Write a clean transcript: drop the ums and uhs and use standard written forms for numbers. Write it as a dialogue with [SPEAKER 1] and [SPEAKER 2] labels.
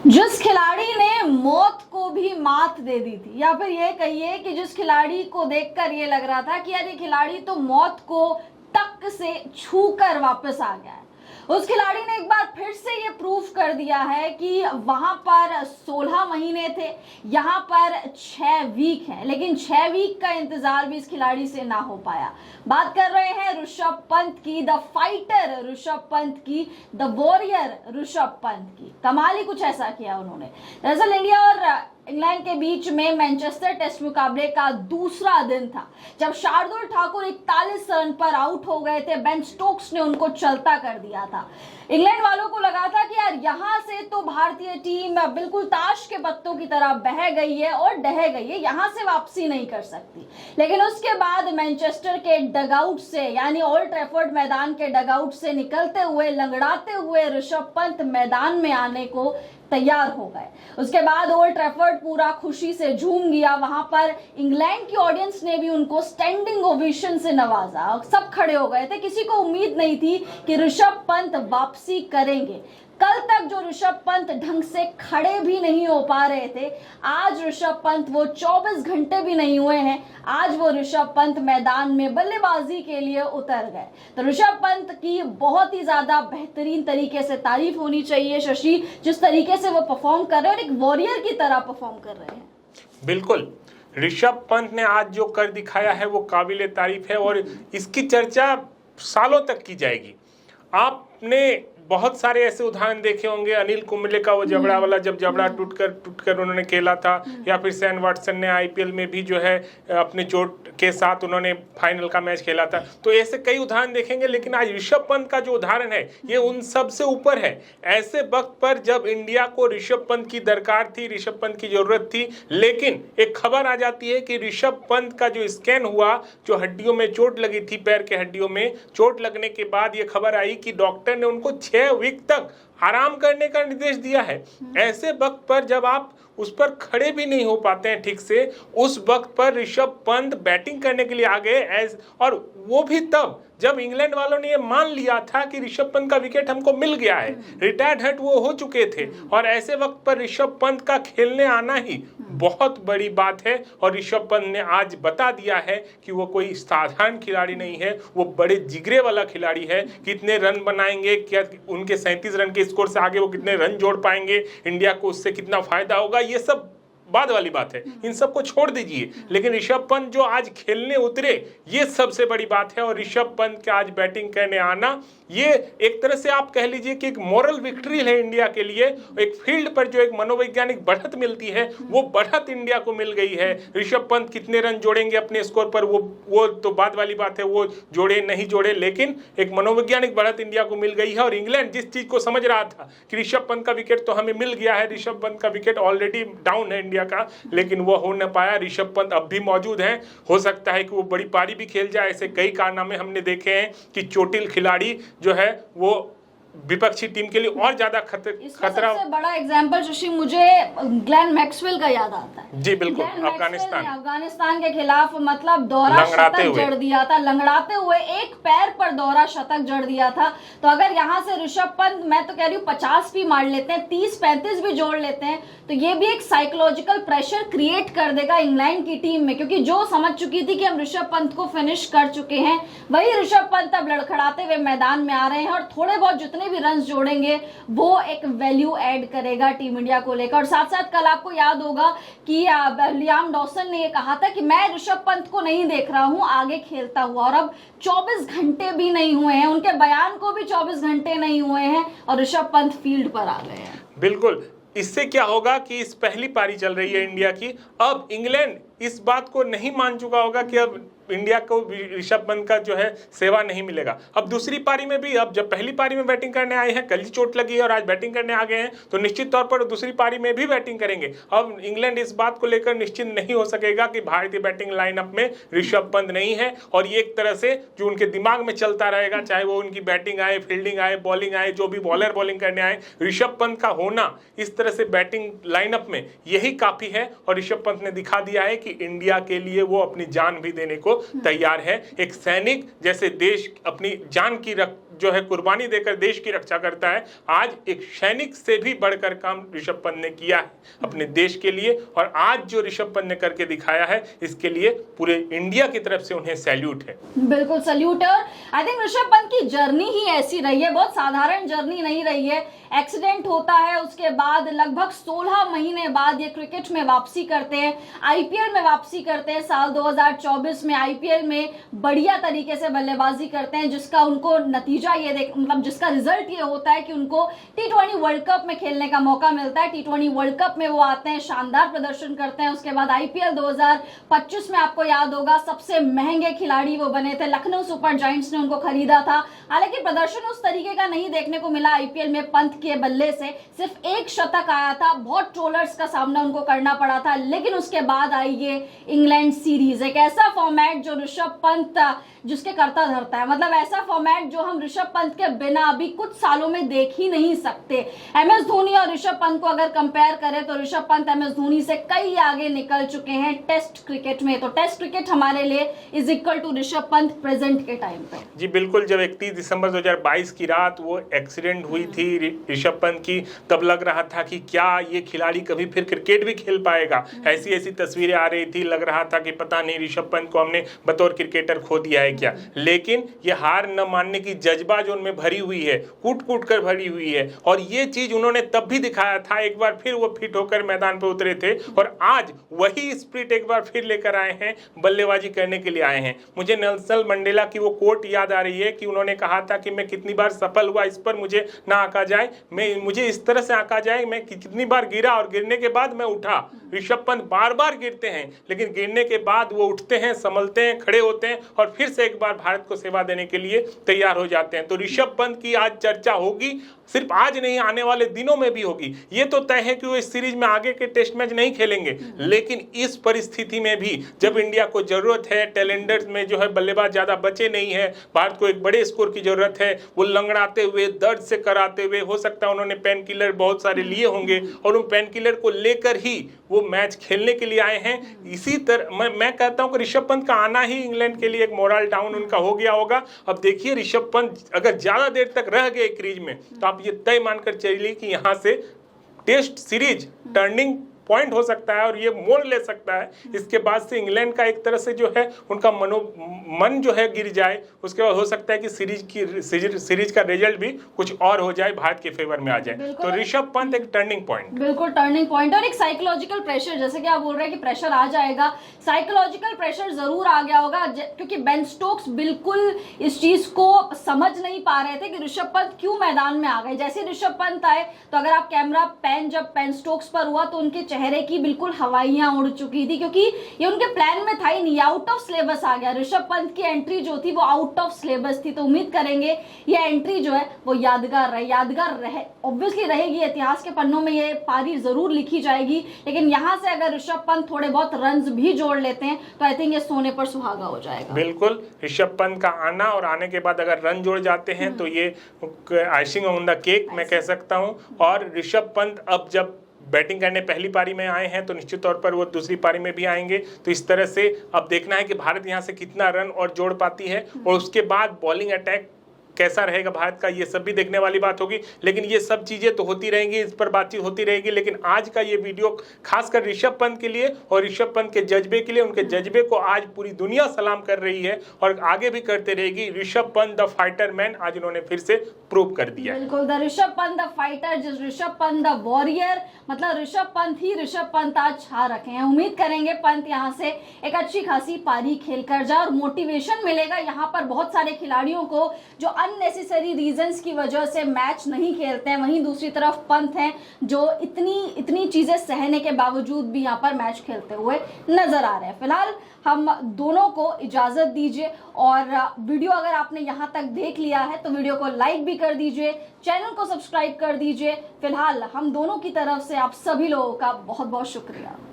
[SPEAKER 1] जिस खिलाड़ी ने मौत को भी मात दे दी थी, या फिर ये कहिए कि जिस खिलाड़ी को देखकर ये लग रहा था कि यार ये खिलाड़ी तो मौत को टक से छूकर वापस आ गया है, उस खिलाड़ी ने एक बार फिर से ये प्रूफ कर दिया है कि वहां पर 16 महीने थे, यहाँ पर 6 वीक हैं, लेकिन 6 वीक का इंतजार भी इस खिलाड़ी से ना हो पाया। बात कर रहे हैं ऋषभ पंत की, द फाइटर ऋषभ पंत की, द वॉरियर ऋषभ पंत की। कमाल ही कुछ ऐसा किया उन्होंने। दरअसल इंडिया और इंग्लैंड के बीच में मैनचेस्टर टेस्ट मुकाबले का दूसरा दिन था, जब शार्दुल ठाकुर 41 रन पर आउट हो गए थे। बेन स्टोक्स ने उनको चलता कर दिया था। इंग्लैंड वालों को लगा था कि यार यहां से तो भारतीय टीम बिल्कुल ताश के पत्तों की तरह बह गई है और ढह गई है, यहां से वापसी नहीं कर सकती। लेकिन उसके बाद मैनचेस्टर के डगआउट से, यानी ओल्ड ट्रैफर्ड मैदान के डगआउट से निकलते हुए, लंगड़ाते हुए ऋषभ पंत मैदान में आने को तैयार हो गए। उसके बाद ओल्ड ट्रैफर्ड पूरा खुशी से झूम गया। वहां पर इंग्लैंड की ऑडियंस ने भी उनको स्टैंडिंग ओवेशन से नवाजा। सब खड़े हो गए थे, किसी को उम्मीद नहीं थी कि ऋषभ पंत वापसी करेंगे। कल तक जो ऋषभ पंत ढंग से खड़े भी नहीं हो पा रहे थे, आज ऋषभ पंत वो 24 घंटे भी नहीं हुए हैं, आज वो ऋषभ पंत मैदान में बल्लेबाजी के लिए उतर गए। तो ऋषभ पंत की बहुत ही ज्यादा बेहतरीन तरीके से तारीफ होनी चाहिए शशि, जिस तरीके से वो परफॉर्म कर रहे हैं और एक वॉरियर की तरह परफॉर्म कर रहे हैं।
[SPEAKER 2] बिल्कुल, ऋषभ पंत ने आज जो कर दिखाया है वो काबिले तारीफ है और इसकी चर्चा सालों तक की जाएगी। आपने बहुत सारे ऐसे उदाहरण देखे होंगे। अनिल कुंबले का वो जबड़ा वाला, जब जबड़ा टूटकर उन्होंने खेला था, या फिर सैन वाटसन ने आईपीएल में भी जो है अपने चोट के साथ उन्होंने फाइनल का मैच खेला था। तो ऐसे कई उदाहरण देखेंगे, लेकिन आज ऋषभ पंत का जो उदाहरण है ये उन सब से ऊपर है। ऐसे वक्त पर जब इंडिया को ऋषभ पंत की दरकार थी, ऋषभ पंत की जरूरत थी, लेकिन एक खबर आ जाती है कि ऋषभ पंत का जो स्कैन हुआ, जो हड्डियों में चोट लगी थी, पैर के हड्डियों में चोट लगने के बाद ये खबर आई कि डॉक्टर ने उनको 6 वीक तक आराम करने का निर्देश दिया है। ऐसे वक्त पर जब आप उस पर खड़े भी नहीं हो पाते हैं ठीक से, उस वक्त पर ऋषभ पंत बैटिंग करने के लिए आ गए, और वो भी तब जब इंग्लैंड वालों ने ये मान लिया था कि ऋषभ पंत का विकेट हमको मिल गया है, रिटायर्ड हट वो हो चुके थे। और ऐसे वक्त पर ऋषभ पंत का खेलने आना ही बहुत बड़ी बात है। और ऋषभ पंत ने आज बता दिया है कि वो कोई साधारण खिलाड़ी नहीं है, वो बड़े जिगरे वाला खिलाड़ी है। कितने रन बनाएंगे, क्या उनके 37 रन के स्कोर से आगे वो कितने रन जोड़ पाएंगे, इंडिया को उससे कितना फायदा होगा, ये सब बाद वाली बात है, इन सबको छोड़ दीजिए। लेकिन ऋषभ पंत जो आज खेलने उतरे, ये सबसे बड़ी बात है। और ऋषभ पंत का आज बैटिंग करने आना, ये एक तरह से आप कह लीजिए कि एक मॉरल विक्ट्री है इंडिया के लिए। एक फील्ड पर जो एक मनोवैज्ञानिक बढ़त मिलती है, वो बढ़त इंडिया को मिल गई है। ऋषभ पंत कितने रन जोड़ेंगे अपने स्कोर पर, वो तो बाद वाली बात है, वो जोड़े नहीं जोड़े, लेकिन एक मनोवैज्ञानिक बढ़त इंडिया को मिल गई है। और इंग्लैंड जिस चीज को समझ रहा था कि ऋषभ पंत का विकेट तो हमें मिल गया है, ऋषभ पंत का विकेट ऑलरेडी डाउन है इंडिया का, लेकिन वो हो न पाया। ऋषभ पंत अब भी मौजूद हैं, हो सकता है कि वो बड़ी पारी भी खेल जाए। ऐसे कई कारनामे हमने देखे हैं कि चोटिल खिलाड़ी जो है वो विपक्षी टीम के लिए और ज्यादा खतरा।
[SPEAKER 1] सबसे बड़ा एग्जांपल शशि मुझे ग्लेन मैक्सवेल का याद आता है।
[SPEAKER 2] जी बिल्कुल,
[SPEAKER 1] अफगानिस्तान के खिलाफ मतलब दोहरा शतक जड़ दिया था, लंगड़ाते हुए एक पैर पर दोहरा शतक जड़ दिया था। तो अगर यहाँ से ऋषभ पंत, मैं तो कह रही हूँ 50 भी मार लेते हैं, 30-35 भी जोड़ लेते हैं, तो ये भी एक साइकोलॉजिकल प्रेशर क्रिएट कर देगा इंग्लैंड की टीम में, क्योंकि जो समझ चुकी थी कि हम ऋषभ पंत को फिनिश कर चुके हैं, वही ऋषभ पंत अब लड़खड़ाते हुए मैदान में आ रहे हैं। और थोड़े बहुत जितने भी रन जोड़ेंगे वो एक वैल्यू ऐड करेगा टीम इंडिया को लेकर। और साथ साथ कल आपको याद होगा कि लियाम डॉसन ने ये कहा था कि मैं ऋषभ पंत को नहीं देख रहा हूं आगे खेलता हुआ, और अब 24 घंटे भी नहीं हुए हैं, उनके बयान को भी 24 घंटे नहीं हुए हैं और ऋषभ पंत फील्ड पर आ गए हैं।
[SPEAKER 2] बिल्कुल, इससे क्या होगा कि इस पहली पारी चल रही है इंडिया की, अब इंग्लैंड इस बात को नहीं मान चुका होगा कि अब इंडिया को ऋषभ पंत का जो है सेवा नहीं मिलेगा। अब दूसरी पारी में भी, अब जब पहली पारी में बैटिंग करने आए हैं, कल ही चोट लगी है और आज बैटिंग करने आ गए हैं, तो निश्चित तौर पर दूसरी पारी में भी बैटिंग करेंगे। अब इंग्लैंड इस बात को लेकर निश्चित नहीं हो सकेगा कि भारतीय बैटिंग लाइनअप में ऋषभ पंत नहीं है। और ये एक तरह से जो उनके दिमाग में चलता रहेगा, चाहे वो उनकी बैटिंग आए, फील्डिंग आए, बॉलिंग आए, जो भी बॉलर बॉलिंग करने आए, ऋषभ पंत का होना इस तरह से बैटिंग लाइनअप में यही काफी है। और ऋषभ पंत ने दिखा दिया है कि कि इंडिया के लिए वो अपनी जान भी देने को तैयार है। एक सैनिक जैसे देश अपनी जान की जो है कुर्बानी देकर देश की रक्षा करता है, आज एक सैनिक से भी बढ़कर काम ऋषभ पंत ने किया है अपने देश के लिए। और आज जो ऋषभ पंत ने करके दिखाया है, इसके लिए पूरे इंडिया की तरफ से उन्हें सैल्यूट है।
[SPEAKER 1] बिल्कुल सैल्यूट है। आई थिंक ऋषभ पंत की जर्नी ही ऐसी रही है, बहुत साधारण जर्नी नहीं रही है। एक्सीडेंट होता है, उसके बाद लगभग 16 महीने बाद ये क्रिकेट में वापसी करते हैं, आईपीएल में वापसी करते हैं। साल 2024 में आईपीएल में बढ़िया तरीके से बल्लेबाजी करते हैं, जिसका उनको नतीजा जिसका रिजल्ट ये होता है कि उनको टी20 वर्ल्ड कप में खेलने का मौका मिलता है। टी20 वर्ल्ड कप में वो आते हैं, शानदार प्रदर्शन करते हैं। उसके बाद आईपीएल 2025 में आपको याद होगा सबसे महंगे खिलाड़ी वो बने थे, लखनऊ सुपर जायंट्स ने उनको खरीदा था। हालांकि प्रदर्शन उस तरीके का नहीं देखने को मिला आईपीएल में पंत के बल्ले से, सिर्फ एक शतक आया था, बहुत ट्रोलर्स का सामना उनको करना पड़ा था। लेकिन उसके बाद आई ये इंग्लैंड सीरीज, एक ऐसा फॉर्मेट जो ऋषभ पंत जिसके करता धरता है, मतलब ऐसा फॉर्मेट जो हम ऋषभ पंत के बिना अभी कुछ सालों में देख ही नहीं सकते। एमएस धोनी और ऋषभ पंत को अगर कंपेयर करें तो ऋषभ पंत एमएस धोनी से कई आगे निकल चुके हैं टेस्ट क्रिकेट में। तो टेस्ट क्रिकेट हमारे लिए is equal to Rishabh Pant present के टाइम पे।
[SPEAKER 2] जी बिल्कुल, जब 31 दिसंबर 2022 की रात वो एक्सीडेंट हुई थी ऋषभ पंत की, तब लग रहा था कि क्या ये खिलाड़ी कभी फिर क्रिकेट भी खेल पाएगा। ऐसी ऐसी तस्वीरें आ रही थी, लग रहा था कि पता नहीं ऋषभ पंत को हमने बतौर क्रिकेटर खो दिया है क्या। लेकिन ये हार न मानने की जज्बा जो उनमें भरी हुई है, कूट कूट कर भरी हुई है, और ये चीज उन्होंने तब भी दिखाया था। एक बार फिर वो फिट होकर मैदान पर उतरे थे और आज वही स्पिरिट एक बार फिर लेकर आए हैं, बल्लेबाजी करने के लिए आए हैं। मुझे नेल्सन मंडेला की वो कोट याद आ रही है कि उन्होंने कहा था कि मैं कितनी बार सफल हुआ इस पर मुझे ना आंका जाए, मुझे इस तरह से आंका जाए मैं कितनी बार गिरा और गिरने के बाद मैं उठा। ऋषभ पंत बार बार गिरते हैं, लेकिन गिरने के बाद वो उठते हैं, संभलते हैं, खड़े होते हैं और फिर से एक बार भारत को सेवा देने के लिए तैयार हो जाते हैं। तो ऋषभ पंत की आज चर्चा होगी, सिर्फ आज नहीं, आने वाले दिनों में भी होगी। ये तो तय है कि वो इस सीरीज में आगे के टेस्ट मैच नहीं खेलेंगे, लेकिन इस परिस्थिति में भी जब इंडिया को जरूरत है, टैलेंटर्स में जो है बल्लेबाज ज्यादा बचे नहीं है, भारत को एक बड़े स्कोर की जरूरत है, वो लंगड़ाते हुए, दर्द से कराते हुए, हो सकता है उन्होंने पेन किलर बहुत सारे लिए होंगे और उन पेन किलर को लेकर ही वो मैच खेलने के लिए आए हैं। इसी तरह मैं कहता हूं कि ऋषभ पंत का आना ही इंग्लैंड के लिए एक मोरल डाउन उनका हो गया होगा। अब देखिए ऋषभ पंत अगर ज्यादा देर तक रह गए क्रीज में तो आप ये तय मानकर चलिए कि यहां से टेस्ट सीरीज टर्निंग पॉइंट हो सकता है और ये मोड़ ले सकता है। इसके बाद से इंग्लैंड का एक तरह से जो है उनका मन जो है गिर जाए, उसके बाद हो सकता है कि सीरीज का रिजल्ट भी कुछ और हो जाए, भारत के फेवर में आ जाए। तो ऋषभ पंत एक टर्निंग पॉइंट,
[SPEAKER 1] बिल्कुल टर्निंग पॉइंट, और एक साइकोलॉजिकल प्रेशर, जैसे कि आप बोल रहे हैं कि प्रेशर आ जाएगा, साइकोलॉजिकल प्रेशर जरूर आ गया होगा, क्योंकि बेन स्टोक्स बिल्कुल इस चीज को समझ नहीं पा रहे थे कि ऋषभ पंत क्यों मैदान में आ गए। जैसे ऋषभ पंत आए तो अगर आप कैमरा जब बेन स्टोक्स पर हुआ तो उनके चेहरे की बिल्कुल हवाइयां उड़ चुकी थी, क्योंकि ये उनके प्लान में था ही नहीं, आउट ऑफ सिलेबस आ गया। ऋषभ पंत की एंट्री जो थी वो आउट ऑफ सिलेबस थी। तो उम्मीद करेंगे ये एंट्री जो है वो यादगार रहे, ऑब्वियसली रहेगी, इतिहास के पन्नों में ये पारी जरूर लिखी जाएगी। लेकिन यहां से अगर ऋषभ पंत थोड़े बहुत रन्स भी जोड़ लेते हैं तो आई थिंक ये सोने पर सुहागा हो जाएगा।
[SPEAKER 2] बिल्कुल, ऋषभ पंत का आना और आने के बाद अगर रन जोड़ जाते हैं तो ये आइसिंग ऑन द केक मैं कह सकता हूं। और ऋषभ पंत अब जब बैटिंग करने पहली पारी में आए हैं तो निश्चित तौर पर वो दूसरी पारी में भी आएंगे। तो इस तरह से अब देखना है कि भारत यहां से कितना रन और जोड़ पाती है और उसके बाद बॉलिंग अटैक कैसा रहेगा भारत का, ये सब भी देखने वाली बात होगी। लेकिन ये सब चीजें तो होती रहेंगी, इस पर बातचीत होती रहेगी। लेकिन आज का ये वीडियो खासकर ऋषभ पंत के लिए और ऋषभ पंत के जज्बे के लिए, उनके जज्बे को आज पूरी दुनिया सलाम कर रही है और आगे भी करते रहेगी। Rishabh Pant the fighter man आज उन्होंने फिर से प्रूव कर दिया।
[SPEAKER 1] बिल्कुल, the Rishabh Pant the fighter, जिस ऋषभ पंत द वॉरियर, मतलब ऋषभ पंत ही ऋषभ पंत आज छा रखे हैं। उम्मीद करेंगे पंत यहाँ से एक अच्छी खासी पारी खेल कर जाए और मोटिवेशन मिलेगा यहाँ पर बहुत सारे खिलाड़ियों को जो अननेसेसरी रीजंस की वजह से मैच नहीं खेलते हैं। वहीं दूसरी तरफ पंत हैं जो इतनी चीजें सहने के बावजूद भी यहाँ पर मैच खेलते हुए नजर आ रहे हैं। फिलहाल हम दोनों को इजाजत दीजिए और वीडियो अगर आपने यहाँ तक देख लिया है तो वीडियो को लाइक भी कर दीजिए, चैनल को सब्सक्राइब कर दीजिए। फिलहाल हम दोनों की तरफ से आप सभी लोगों का बहुत बहुत शुक्रिया।